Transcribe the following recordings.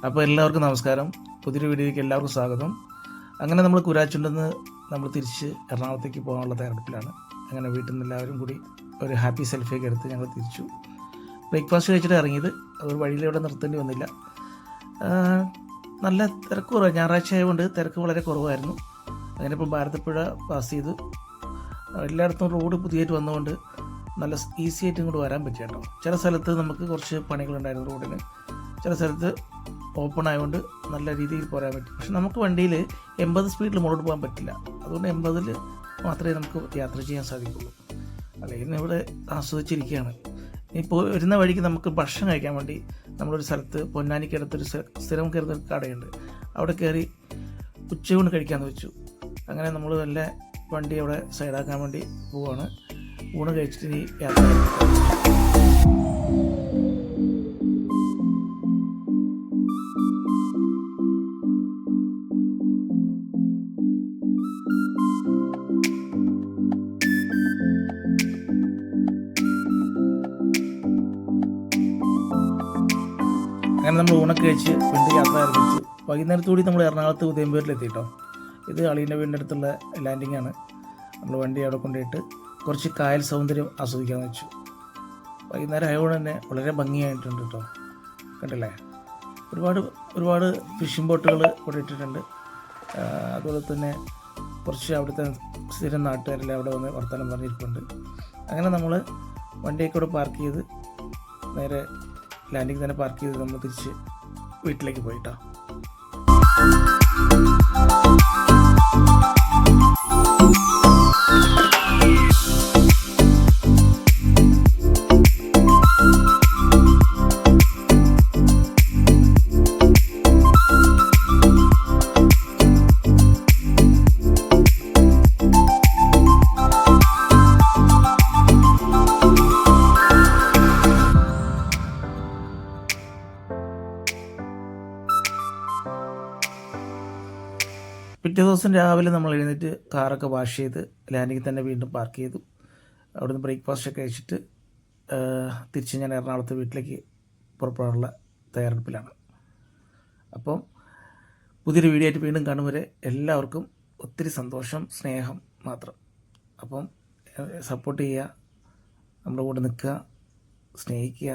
അപ്പോൾ എല്ലാവർക്കും നമസ്കാരം. പുതിയൊരു വീഡിയോയ്ക്ക് എല്ലാവർക്കും സ്വാഗതം. അങ്ങനെ നമ്മൾ കുരാച്ചുണ്ടെന്ന് നമ്മൾ തിരിച്ച് എറണാകുളത്തേക്ക് പോകാനുള്ള തയ്യാറെടുപ്പിലാണ്. അങ്ങനെ വീട്ടിൽ നിന്ന് എല്ലാവരും കൂടി ഒരു ഹാപ്പി സെൽഫിയൊക്കെ എടുത്ത് ഞങ്ങൾ തിരിച്ചു. ബ്രേക്ക്ഫാസ്റ്റ് കഴിച്ചിട്ട് ഇറങ്ങിയത്. ഒരു വഴിയിലൂടെ നിർത്തേണ്ടി വന്നില്ല. നല്ല തിരക്ക് കുറവ്, ഞായറാഴ്ച ആയതുകൊണ്ട് തിരക്ക് വളരെ കുറവായിരുന്നു. അങ്ങനെ ഇപ്പോൾ ഭാരതപ്പുഴ പാസ് ചെയ്തു. എല്ലായിടത്തും റോഡ് പുതിയതായിട്ട് വന്നുകൊണ്ട് നല്ല ഈസി ആയിട്ട് ഇങ്ങോട്ട് വരാൻ പറ്റി കേട്ടോ. ചില സ്ഥലത്ത് നമുക്ക് കുറച്ച് പണികളുണ്ടായിരുന്നു റോഡിന്, ചില സ്ഥലത്ത് ഓപ്പൺ ആയതുകൊണ്ട് നല്ല രീതിയിൽ പോരാൻ പറ്റും. പക്ഷെ നമുക്ക് വണ്ടിയിൽ 80 സ്പീഡിൽ മുന്നോട്ട് പോകാൻ പറ്റില്ല. അതുകൊണ്ട് 80-ൽ മാത്രമേ നമുക്ക് യാത്ര ചെയ്യാൻ സാധിക്കുള്ളൂ. അല്ലെങ്കിൽ ഇവിടെ ആസ്വദിച്ചിരിക്കുകയാണ്. ഇപ്പോൾ വരുന്ന വഴിക്ക് നമുക്ക് ഭക്ഷണം കഴിക്കാൻ വേണ്ടി നമ്മളൊരു സ്ഥലത്ത് പൊന്നാനിക്കടുത്തൊരു സ്ഥിരം കയറുന്ന കടയുണ്ട്. അവിടെ കയറി ഉച്ചയൂണ് കഴിക്കാമെന്ന് വെച്ചു. അങ്ങനെ നമ്മൾ നല്ല വണ്ടി അവിടെ സൈഡാക്കാൻ വേണ്ടി പോവുകയാണ്. ഊണ് കഴിച്ചിട്ട് ഇനി യാത്ര. അങ്ങനെ നമ്മൾ ഊണൊക്കെ കഴിച്ച് വീണ്ടും യാത്ര ആരംഭിച്ചു. വൈകുന്നേരത്തോടെ നമ്മൾ എറണാകുളത്ത് ഉദയംപേരിലെത്തി കേട്ടോ. ഇത് അളീൻ്റെ വീടിൻ്റെ അടുത്തുള്ള ലാൻഡിംഗ് ആണ്. നമ്മൾ വണ്ടി അവിടെ കൊണ്ടുപോയിട്ട് കുറച്ച് കായൽ സൗന്ദര്യം ആസ്വദിക്കാമെന്ന് വെച്ചു. വൈകുന്നേരം ആയതുകൊണ്ട് തന്നെ വളരെ ഭംഗിയായിട്ടുണ്ട് കേട്ടോ. കണ്ടില്ലേ, ഒരുപാട് ഫിഷിംഗ് ബോട്ടുകൾ ഇവിടെ ഇട്ടിട്ടുണ്ട്. അതുപോലെ തന്നെ കുറച്ച് അവിടുത്തെ സ്ഥിരം നാട്ടുകാരെല്ലാം അവിടെ വന്ന് വർത്തമാനം പറഞ്ഞിരിപ്പുണ്ട്. അങ്ങനെ നമ്മൾ വണ്ടിയൊക്കെ ഇവിടെ പാർക്ക് ചെയ്ത് നേരെ ലാൻഡിങ് തന്നെ പാർക്ക് ചെയ്ത് നമ്മൾ തിരിച്ച് വീട്ടിലേക്ക് പോയിട്ടോ. പിറ്റേ ദിവസം രാവിലെ നമ്മൾ എഴുന്നേറ്റ് കാറൊക്കെ വാഷ് ചെയ്ത് ലാൻഡിങ്ങിൽ തന്നെ വീണ്ടും പാർക്ക് ചെയ്തു. അവിടുന്ന് ബ്രേക്ക്ഫാസ്റ്റൊക്കെ കഴിച്ചിട്ട് തിരിച്ച് ഞാൻ എറണാകുളത്ത് വീട്ടിലേക്ക് പുറപ്പെടാനുള്ള തയ്യാറെടുപ്പിലാണ്. അപ്പം പുതിയൊരു വീഡിയോ ആയിട്ട് വീണ്ടും കാണും വരെ എല്ലാവർക്കും ഒത്തിരി സന്തോഷം, സ്നേഹം മാത്രം. അപ്പം സപ്പോർട്ട് ചെയ്യുക, നമ്മുടെ കൂടെ നിൽക്കുക, സ്നേഹിക്കുക.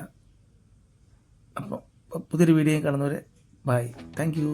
അപ്പം പുതിയൊരു വീഡിയോ കാണുന്നവരെ ബൈ. Thank you.